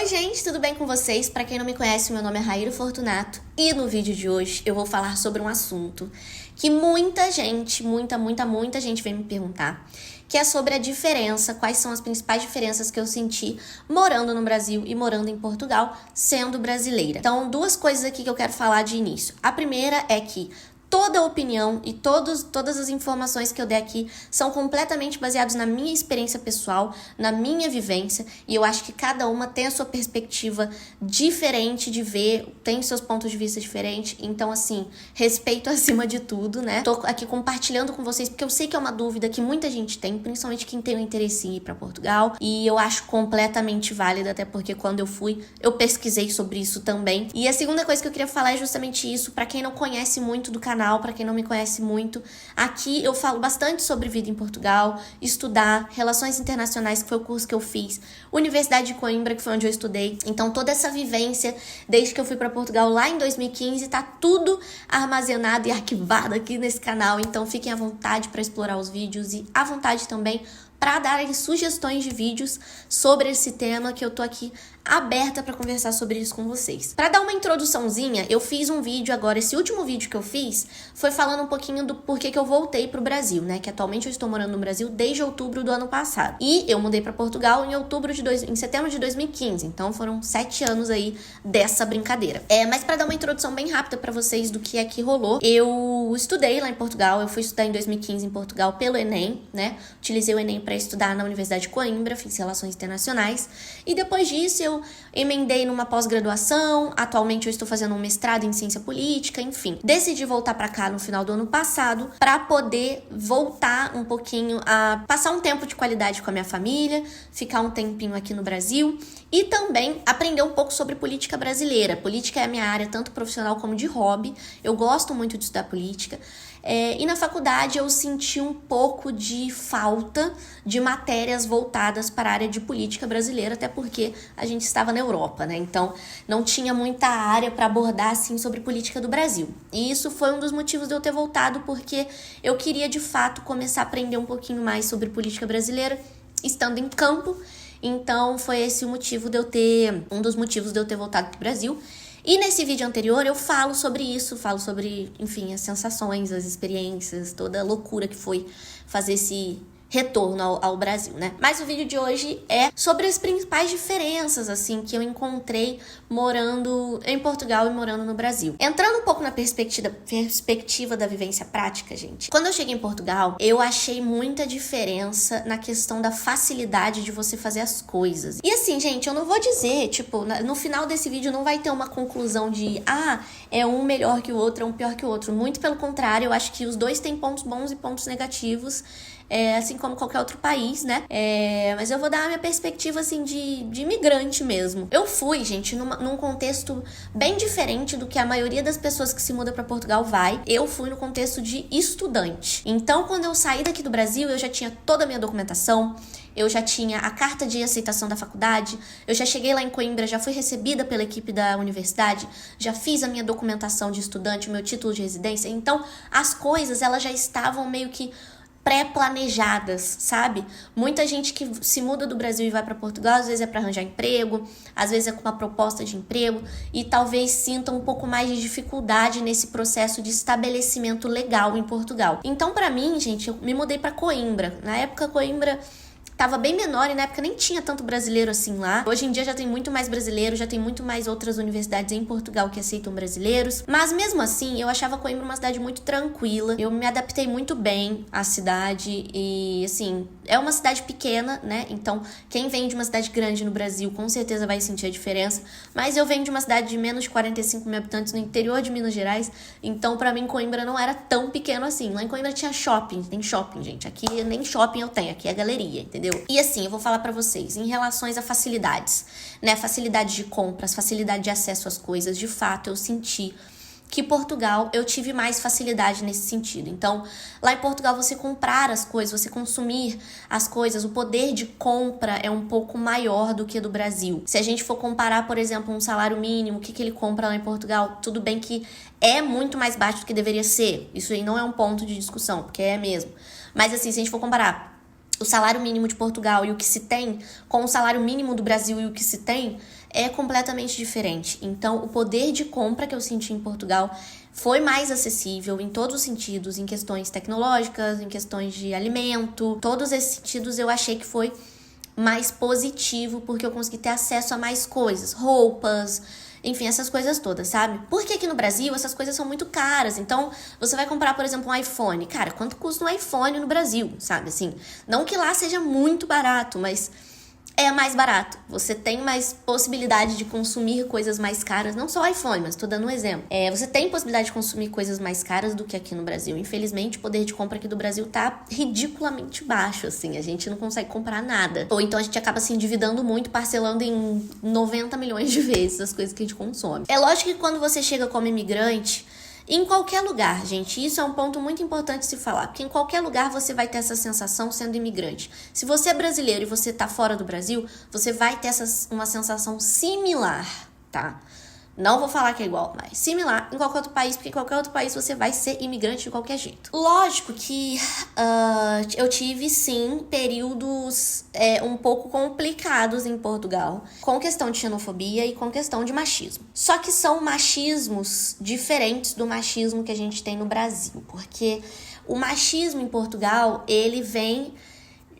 Oi gente, tudo bem com vocês? Pra quem não me conhece, meu nome é Raíra Fortunato e no vídeo de hoje eu vou falar sobre um assunto que muita gente, muita gente vem me perguntar, que é sobre a diferença, quais são as principais diferenças que eu senti morando no Brasil e morando em Portugal, sendo brasileira. Então, duas coisas aqui que eu quero falar de início. A primeira é que toda a opinião e todas as informações que eu der aqui são completamente baseadas na minha experiência pessoal, na minha vivência, e eu acho que cada uma tem a sua perspectiva diferente de ver, tem seus pontos de vista diferentes, então assim, respeito acima de tudo, né? Tô aqui compartilhando com vocês porque eu sei que é uma dúvida que muita gente tem, principalmente quem tem o interesse em ir para Portugal, e eu acho completamente válida, até porque quando eu fui, eu pesquisei sobre isso também. E a segunda coisa que eu queria falar é justamente isso, para quem não conhece muito do canal, para quem não me conhece muito, aqui eu falo bastante sobre vida em Portugal, estudar, relações internacionais, que foi o curso que eu fiz, Universidade de Coimbra, que foi onde eu estudei. Então toda essa vivência, desde que eu fui para Portugal lá em 2015, tá tudo armazenado e arquivado aqui nesse canal, então fiquem à vontade para explorar os vídeos e à vontade também para darem sugestões de vídeos sobre esse tema, que eu tô aqui aberta para conversar sobre isso com vocês. Para dar uma introduçãozinha, eu fiz um vídeo agora, esse último vídeo que eu fiz foi falando um pouquinho do porquê que eu voltei pro Brasil, né? Que atualmente eu estou morando no Brasil desde outubro do ano passado. E eu mudei para Portugal em setembro de 2015, então foram 7 anos aí dessa brincadeira. Mas para dar uma introdução bem rápida para vocês do que é que rolou, eu estudei lá em Portugal, eu fui estudar em 2015 em Portugal pelo Enem, né? Utilizei o Enem para estudar na Universidade de Coimbra, fiz Relações Internacionais, e depois disso eu emendei numa pós-graduação, atualmente eu estou fazendo um mestrado em Ciência Política, enfim. Decidi voltar para cá no final do ano passado para poder voltar um pouquinho a passar um tempo de qualidade com a minha família, ficar um tempinho aqui no Brasil e também aprender um pouco sobre política brasileira. Política é a minha área tanto profissional como de hobby, eu gosto muito de estudar política. E na faculdade eu senti um pouco de falta de matérias voltadas para a área de política brasileira, até porque a gente estava na Europa, né? Então não tinha muita área para abordar assim sobre política do Brasil. E isso foi um dos motivos de eu ter voltado, porque eu queria de fato começar a aprender um pouquinho mais sobre política brasileira estando em campo. Então foi esse um dos motivos de eu ter voltado para o Brasil. E nesse vídeo anterior eu falo sobre isso, enfim, as sensações, as experiências, toda a loucura que foi fazer esse retorno ao Brasil, né? Mas o vídeo de hoje é sobre as principais diferenças, assim, que eu encontrei morando em Portugal e morando no Brasil. Entrando um pouco na perspectiva da vivência prática, gente. Quando eu cheguei em Portugal, eu achei muita diferença na questão da facilidade de você fazer as coisas. E assim, gente, eu não vou dizer, tipo, no final desse vídeo não vai ter uma conclusão de, é um melhor que o outro, é um pior que o outro. Muito pelo contrário, eu acho que os dois têm pontos bons e pontos negativos, assim como qualquer outro país, né? Mas eu vou dar a minha perspectiva, assim, de imigrante mesmo. Eu fui, gente, num contexto bem diferente do que a maioria das pessoas que se muda para Portugal vai. Eu fui no contexto de estudante. Então, quando eu saí daqui do Brasil, eu já tinha toda a minha documentação, eu já tinha a carta de aceitação da faculdade, eu já cheguei lá em Coimbra, já fui recebida pela equipe da universidade, já fiz a minha documentação de estudante, o meu título de residência. Então, as coisas, elas já estavam meio que pré-planejadas, sabe? Muita gente que se muda do Brasil e vai para Portugal, às vezes é para arranjar emprego, às vezes é com uma proposta de emprego e talvez sinta um pouco mais de dificuldade nesse processo de estabelecimento legal em Portugal. Então, para mim, gente, eu me mudei para Coimbra. Na época, Coimbra tava bem menor e na época nem tinha tanto brasileiro assim lá. Hoje em dia já tem muito mais brasileiro, já tem muito mais outras universidades em Portugal que aceitam brasileiros. Mas mesmo assim, eu achava Coimbra uma cidade muito tranquila. Eu me adaptei muito bem à cidade e, assim, é uma cidade pequena, né? Então, quem vem de uma cidade grande no Brasil com certeza vai sentir a diferença. Mas eu venho de uma cidade de menos de 45 mil habitantes no interior de Minas Gerais. Então, pra mim, Coimbra não era tão pequeno assim. Lá em Coimbra tinha shopping. Tem shopping, gente. Aqui nem shopping eu tenho. Aqui é galeria, entendeu? E assim, eu vou falar pra vocês, em relações a facilidades, né? Facilidade de compras, facilidade de acesso às coisas. De fato, eu senti que Portugal eu tive mais facilidade nesse sentido. Então, lá em Portugal você comprar as coisas, você consumir as coisas, o poder de compra é um pouco maior do que do Brasil. Se a gente for comparar, por exemplo, um salário mínimo, o que ele compra lá em Portugal, tudo bem que é muito mais baixo do que deveria ser. Isso aí não é um ponto de discussão, porque é mesmo. Mas assim, se a gente for comparar o salário mínimo de Portugal e o que se tem com o salário mínimo do Brasil e o que se tem, é completamente diferente. Então, o poder de compra que eu senti em Portugal foi mais acessível em todos os sentidos, em questões tecnológicas, em questões de alimento. Todos esses sentidos eu achei que foi mais positivo, porque eu consegui ter acesso a mais coisas, roupas, enfim, essas coisas todas, sabe? Porque aqui no Brasil essas coisas são muito caras. Então, você vai comprar, por exemplo, um iPhone. Cara, quanto custa um iPhone no Brasil, sabe? Assim, não que lá seja muito barato, mas é mais barato. Você tem mais possibilidade de consumir coisas mais caras. Não só o iPhone, mas tô dando um exemplo. Você tem possibilidade de consumir coisas mais caras do que aqui no Brasil. Infelizmente, o poder de compra aqui do Brasil tá ridiculamente baixo, assim. A gente não consegue comprar nada. Ou então a gente acaba se endividando muito, parcelando em 90 milhões de vezes as coisas que a gente consome. É lógico que quando você chega como imigrante, em qualquer lugar, gente, isso é um ponto muito importante se falar, porque em qualquer lugar você vai ter essa sensação sendo imigrante. Se você é brasileiro e você tá fora do Brasil, você vai ter uma sensação similar, tá? Não vou falar que é igual, mas similar em qualquer outro país, porque em qualquer outro país você vai ser imigrante de qualquer jeito. Lógico que eu tive, sim, períodos um pouco complicados em Portugal, com questão de xenofobia e com questão de machismo. Só que são machismos diferentes do machismo que a gente tem no Brasil, porque o machismo em Portugal, ele vem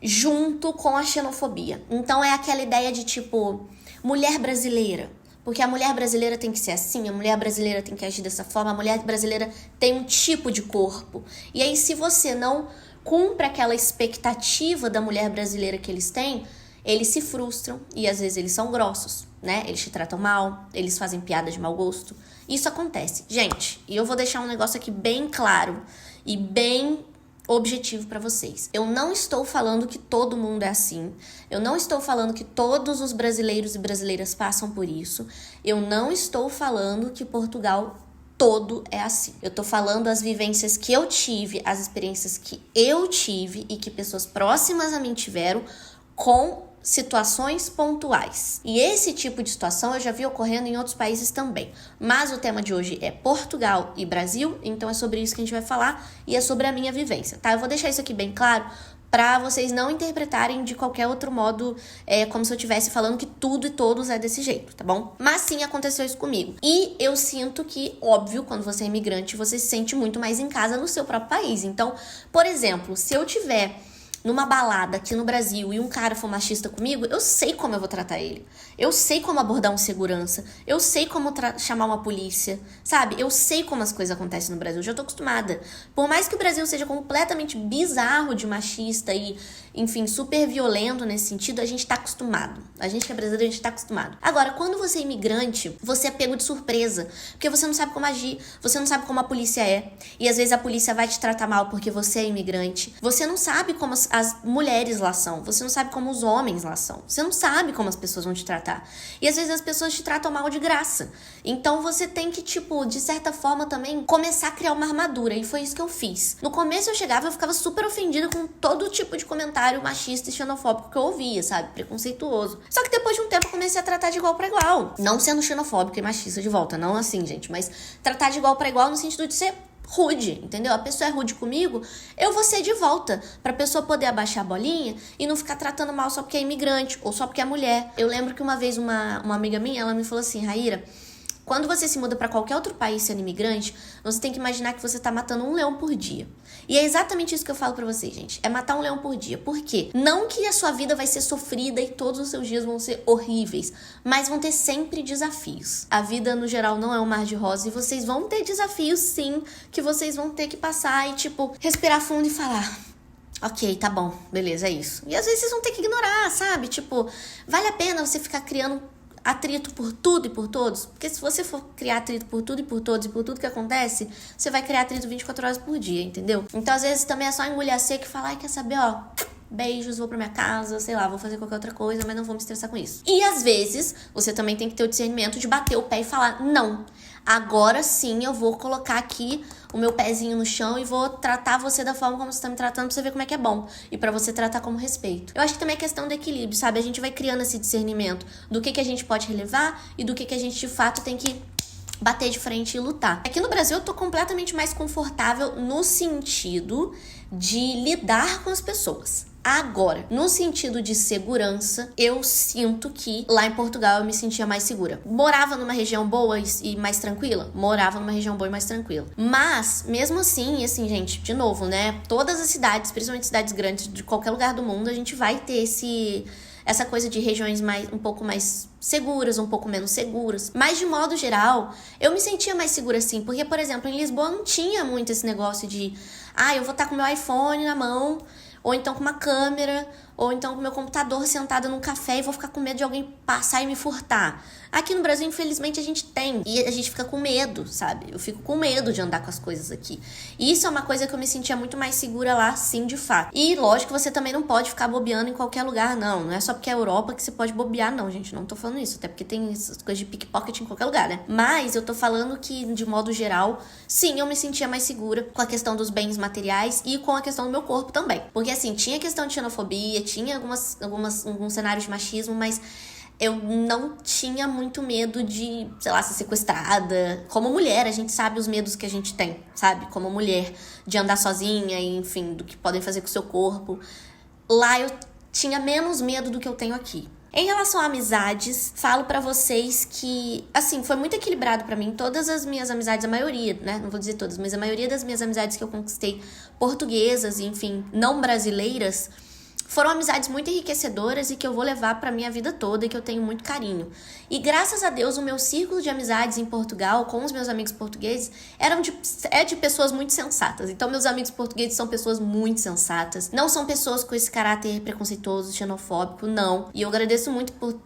junto com a xenofobia. Então é aquela ideia de tipo, mulher brasileira. Porque a mulher brasileira tem que ser assim, a mulher brasileira tem que agir dessa forma, a mulher brasileira tem um tipo de corpo. E aí, se você não cumpre aquela expectativa da mulher brasileira que eles têm, eles se frustram e às vezes eles são grossos, né? Eles te tratam mal, eles fazem piada de mau gosto. Isso acontece. Gente, e eu vou deixar um negócio aqui bem claro e bem objetivo para vocês. Eu não estou falando que todo mundo é assim. Eu não estou falando que todos os brasileiros e brasileiras passam por isso. Eu não estou falando que Portugal todo é assim. Eu tô falando as vivências que eu tive, as experiências que eu tive e que pessoas próximas a mim tiveram com situações pontuais. E esse tipo de situação eu já vi ocorrendo em outros países também. Mas o tema de hoje é Portugal e Brasil, então é sobre isso que a gente vai falar e é sobre a minha vivência, tá? Eu vou deixar isso aqui bem claro para vocês não interpretarem de qualquer outro modo, como se eu estivesse falando que tudo e todos é desse jeito, tá bom? Mas sim, aconteceu isso comigo. E eu sinto que, óbvio, quando você é imigrante, você se sente muito mais em casa no seu próprio país. Então, por exemplo, se eu tiver numa balada aqui no Brasil e um cara for machista comigo, eu sei como eu vou tratar ele. Eu sei como abordar um segurança. Eu sei como chamar uma polícia, sabe? Eu sei como as coisas acontecem no Brasil. Eu já tô acostumada. Por mais que o Brasil seja completamente bizarro de machista e, enfim, super violento nesse sentido, a gente tá acostumado. A gente que é brasileiro, a gente tá acostumado. Agora, quando você é imigrante, você é pego de surpresa. Porque você não sabe como agir. Você não sabe como a polícia é. E às vezes a polícia vai te tratar mal porque você é imigrante. Você não sabe como as mulheres lá são. Você não sabe como os homens lá são. Você não sabe como as pessoas vão te tratar. E às vezes as pessoas te tratam mal de graça. Então você tem que, tipo, de certa forma também começar a criar uma armadura. E foi isso que eu fiz. No começo eu chegava e eu ficava super ofendida com todo tipo de comentário machista e xenofóbico que eu ouvia, sabe? Preconceituoso. Só que depois de um tempo eu comecei a tratar de igual pra igual. Não sendo xenofóbica e machista de volta. Não assim, gente. Mas tratar de igual pra igual no sentido de ser rude, entendeu? A pessoa é rude comigo, eu vou ser de volta, pra pessoa poder abaixar a bolinha e não ficar tratando mal só porque é imigrante ou só porque é mulher. Eu lembro que uma vez uma amiga minha, ela me falou assim, Raíra, quando você se muda pra qualquer outro país sendo imigrante, você tem que imaginar que você tá matando um leão por dia. E é exatamente isso que eu falo pra vocês, gente. É matar um leão por dia. Por quê? Não que a sua vida vai ser sofrida e todos os seus dias vão ser horríveis, mas vão ter sempre desafios. A vida, no geral, não é um mar de rosas e vocês vão ter desafios, sim, que vocês vão ter que passar e, tipo, respirar fundo e falar... Ok, tá bom, beleza, é isso. E às vezes vocês vão ter que ignorar, sabe? Tipo, vale a pena você ficar criando atrito por tudo e por todos? Porque se você for criar atrito por tudo e por todos e por tudo que acontece, você vai criar atrito 24 horas por dia, entendeu? Então, às vezes, também é só engolir a seca e falar, ai, quer saber, ó, beijos, vou pra minha casa, sei lá, vou fazer qualquer outra coisa, mas não vou me estressar com isso. E, às vezes, você também tem que ter o discernimento de bater o pé e falar, não, agora sim eu vou colocar aqui o meu pezinho no chão e vou tratar você da forma como você tá me tratando pra você ver como é que é bom. E pra você tratar como respeito. Eu acho que também é questão do equilíbrio, sabe? A gente vai criando esse discernimento do que a gente pode relevar e do que a gente de fato tem que bater de frente e lutar. Aqui no Brasil eu tô completamente mais confortável no sentido de lidar com as pessoas. Agora, no sentido de segurança, eu sinto que lá em Portugal eu me sentia mais segura. Morava numa região boa e mais tranquila? Morava numa região boa e mais tranquila. Mas, mesmo assim, gente, de novo, né? Todas as cidades, principalmente cidades grandes de qualquer lugar do mundo, a gente vai ter essa coisa de regiões um pouco mais seguras, um pouco menos seguras. Mas, de modo geral, eu me sentia mais segura sim. Porque, por exemplo, em Lisboa não tinha muito esse negócio de eu vou estar com meu iPhone na mão, ou então com uma câmera, ou então com meu computador sentada num café e vou ficar com medo de alguém passar e me furtar. Aqui no Brasil, infelizmente, a gente tem. E a gente fica com medo, sabe? Eu fico com medo de andar com as coisas aqui. E isso é uma coisa que eu me sentia muito mais segura lá, sim, de fato. E, lógico, você também não pode ficar bobeando em qualquer lugar, não. Não é só porque é Europa que você pode bobear, não, gente. Não tô falando isso. Até porque tem essas coisas de pickpocket em qualquer lugar, né? Mas eu tô falando que, de modo geral, sim, eu me sentia mais segura com a questão dos bens materiais e com a questão do meu corpo também. Porque, assim, tinha questão de xenofobia, tinha alguns cenários de machismo, mas eu não tinha muito medo de, sei lá, ser sequestrada. Como mulher, a gente sabe os medos que a gente tem, sabe? Como mulher, de andar sozinha, e, enfim, do que podem fazer com o seu corpo. Lá eu tinha menos medo do que eu tenho aqui. Em relação a amizades, falo pra vocês que, assim, foi muito equilibrado pra mim. Todas as minhas amizades, a maioria, né? Não vou dizer todas, mas a maioria das minhas amizades que eu conquistei, portuguesas, enfim, não brasileiras, foram amizades muito enriquecedoras e que eu vou levar pra minha vida toda e que eu tenho muito carinho. E graças a Deus, o meu círculo de amizades em Portugal, com os meus amigos portugueses, é de pessoas muito sensatas. Então, meus amigos portugueses são pessoas muito sensatas. Não são pessoas com esse caráter preconceituoso, xenofóbico, não. E eu agradeço muito por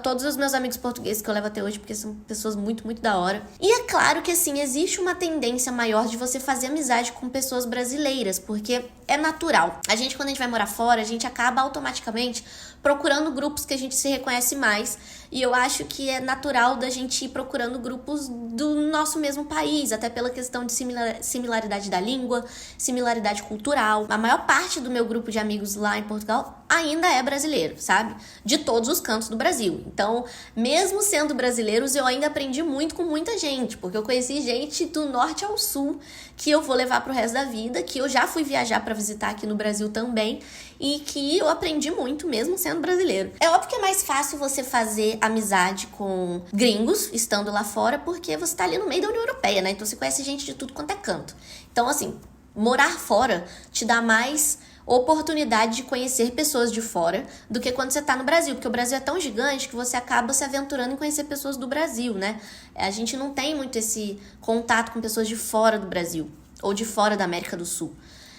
todos os meus amigos portugueses que eu levo até hoje, porque são pessoas muito, muito da hora. E é claro que, assim, existe uma tendência maior de você fazer amizade com pessoas brasileiras, porque é natural. Quando a gente vai morar fora, a gente acaba automaticamente procurando grupos que a gente se reconhece mais. E eu acho que é natural da gente ir procurando grupos do nosso mesmo país, até pela questão de similaridade da língua, similaridade cultural. A maior parte do meu grupo de amigos lá em Portugal ainda é brasileiro, sabe? De todos os cantos do Brasil. Então, mesmo sendo brasileiros, eu ainda aprendi muito com muita gente, porque eu conheci gente do norte ao sul que eu vou levar pro resto da vida, que eu já fui viajar pra visitar aqui no Brasil também, e que eu aprendi muito mesmo sendo brasileiro. É óbvio que é mais fácil você fazer amizade com gringos, estando lá fora, porque você tá ali no meio da União Europeia, né? Então você conhece gente de tudo quanto é canto. Então, assim, morar fora te dá mais oportunidade de conhecer pessoas de fora do que quando você tá no Brasil, porque o Brasil é tão gigante que você acaba se aventurando em conhecer pessoas do Brasil, né? A gente não tem muito esse contato com pessoas de fora do Brasil ou de fora da América do Sul,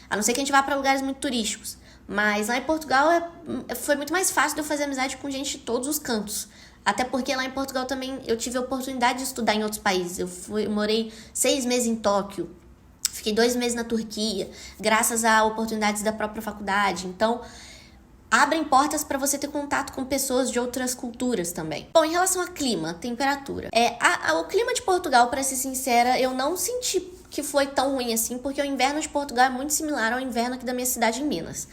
a não ser que a gente vá para lugares muito turísticos. Mas lá em Portugal foi muito mais fácil de eu fazer amizade com gente de todos os cantos. Até porque lá em Portugal também eu tive a oportunidade de estudar em outros países. Eu morei 6 meses em Tóquio, fiquei 2 meses na Turquia, graças a oportunidades da própria faculdade. Então, abrem portas para você ter contato com pessoas de outras culturas também. Bom, em relação a clima, temperatura. O clima de Portugal, para ser sincera, eu não senti que foi tão ruim assim, porque o inverno de Portugal é muito similar ao inverno aqui da minha cidade em Minas.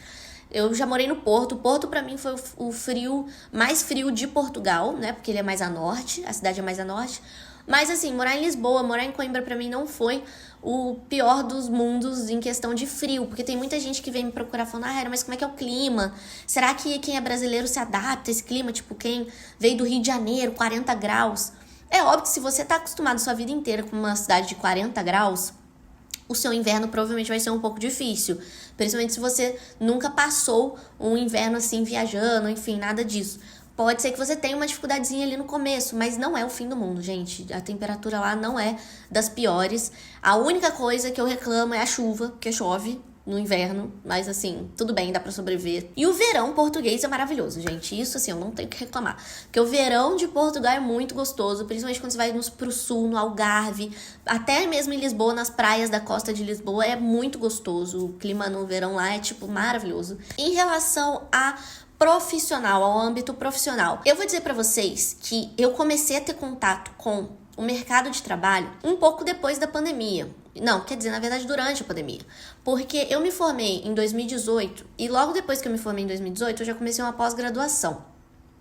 Eu já morei no Porto. O Porto, pra mim, foi o frio mais frio de Portugal, né? Porque ele é mais a norte, a cidade é mais a norte. Mas, assim, morar em Lisboa, morar em Coimbra, pra mim, não foi o pior dos mundos em questão de frio. Porque tem muita gente que vem me procurar falando, mas como é que é o clima? Será que quem é brasileiro se adapta a esse clima? Tipo, quem veio do Rio de Janeiro, 40 graus. É óbvio que se você tá acostumado a sua vida inteira com uma cidade de 40 graus, o seu inverno provavelmente vai ser um pouco difícil. Principalmente se você nunca passou um inverno assim viajando, enfim, nada disso. Pode ser que você tenha uma dificuldadezinha ali no começo, mas não é o fim do mundo, gente. A temperatura lá não é das piores. A única coisa que eu reclamo é a chuva, porque chove no inverno, mas assim, tudo bem, dá pra sobreviver. E o verão português é maravilhoso, gente. Isso, assim, eu não tenho o que reclamar. Porque o verão de Portugal é muito gostoso, principalmente quando você vai pro sul, no Algarve, até mesmo em Lisboa, nas praias da costa de Lisboa, é muito gostoso. O clima no verão lá é, tipo, maravilhoso. Em relação a profissional, ao âmbito profissional, eu vou dizer pra vocês que eu comecei a ter contato com o mercado de trabalho um pouco depois da pandemia. Não, quer dizer, na verdade, durante a pandemia. Porque eu me formei em 2018 e logo depois que eu me formei em 2018, eu já comecei uma pós-graduação,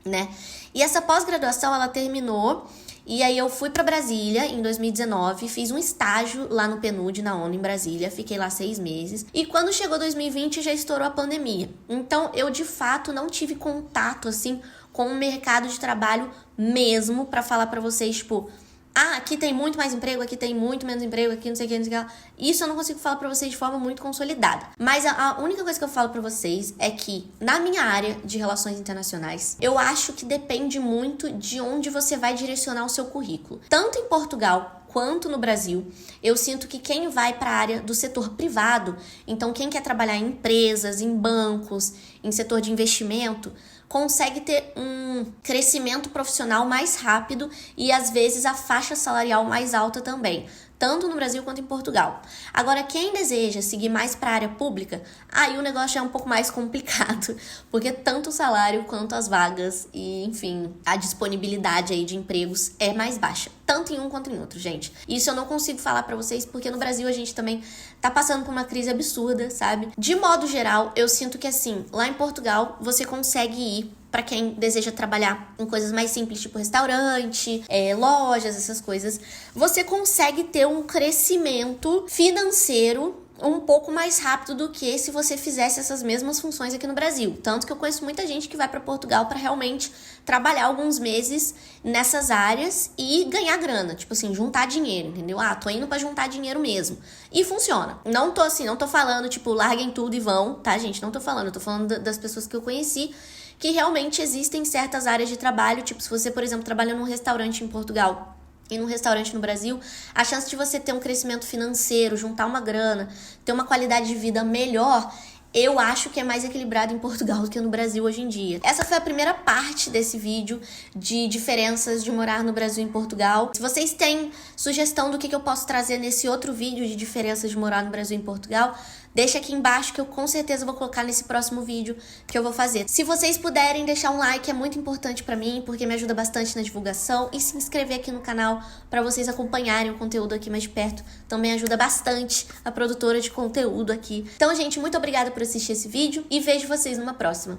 né? E essa pós-graduação, ela terminou E aí eu fui pra Brasília em 2019, fiz um estágio lá no PNUD, na ONU, em Brasília. Fiquei lá 6 meses. E quando chegou 2020, já estourou a pandemia. Então, eu, de fato, não tive contato, assim, com o mercado de trabalho mesmo, pra falar pra vocês, tipo... Ah, aqui tem muito mais emprego, aqui tem muito menos emprego, aqui não sei o que, não sei o que. Isso eu não consigo falar pra vocês de forma muito consolidada. Mas a única coisa que eu falo pra vocês é que, na minha área de relações internacionais, eu acho que depende muito de onde você vai direcionar o seu currículo. Tanto em Portugal quanto no Brasil, eu sinto que quem vai para a área do setor privado, então quem quer trabalhar em empresas, em bancos, em setor de investimento, consegue ter um crescimento profissional mais rápido e às vezes a faixa salarial mais alta também, tanto no Brasil quanto em Portugal. Agora, quem deseja seguir mais para a área pública, aí o negócio já é um pouco mais complicado, porque tanto o salário quanto as vagas e, enfim, a disponibilidade aí de empregos é mais baixa, tanto em um quanto em outro, gente. Isso eu não consigo falar para vocês, porque no Brasil a gente também tá passando por uma crise absurda, sabe? De modo geral, eu sinto que assim, lá em Portugal, você consegue ir para quem deseja trabalhar em coisas mais simples, tipo restaurante, lojas, essas coisas, você consegue ter um crescimento financeiro um pouco mais rápido do que se você fizesse essas mesmas funções aqui no Brasil. Tanto que eu conheço muita gente que vai para Portugal para realmente trabalhar alguns meses nessas áreas e ganhar grana, tipo assim, juntar dinheiro, entendeu? Ah, tô indo para juntar dinheiro mesmo. E funciona. Não tô falando, tipo, larguem tudo e vão, tá, gente? Não tô falando, eu tô falando das pessoas que eu conheci, que realmente existem certas áreas de trabalho, tipo, se você, por exemplo, trabalha num restaurante em Portugal e num restaurante no Brasil, a chance de você ter um crescimento financeiro, juntar uma grana, ter uma qualidade de vida melhor, eu acho que é mais equilibrado em Portugal do que no Brasil hoje em dia. Essa foi a primeira parte desse vídeo de diferenças de morar no Brasil e em Portugal. Se vocês têm sugestão do que eu posso trazer nesse outro vídeo de diferenças de morar no Brasil e em Portugal, deixa aqui embaixo que eu com certeza vou colocar nesse próximo vídeo que eu vou fazer. Se vocês puderem deixar um like, é muito importante pra mim, porque me ajuda bastante na divulgação, e se inscrever aqui no canal pra vocês acompanharem o conteúdo aqui mais de perto, também ajuda bastante a produtora de conteúdo aqui. Então, gente, muito obrigada por assistir esse vídeo e vejo vocês numa próxima.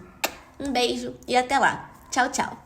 Um beijo e até lá. Tchau, tchau.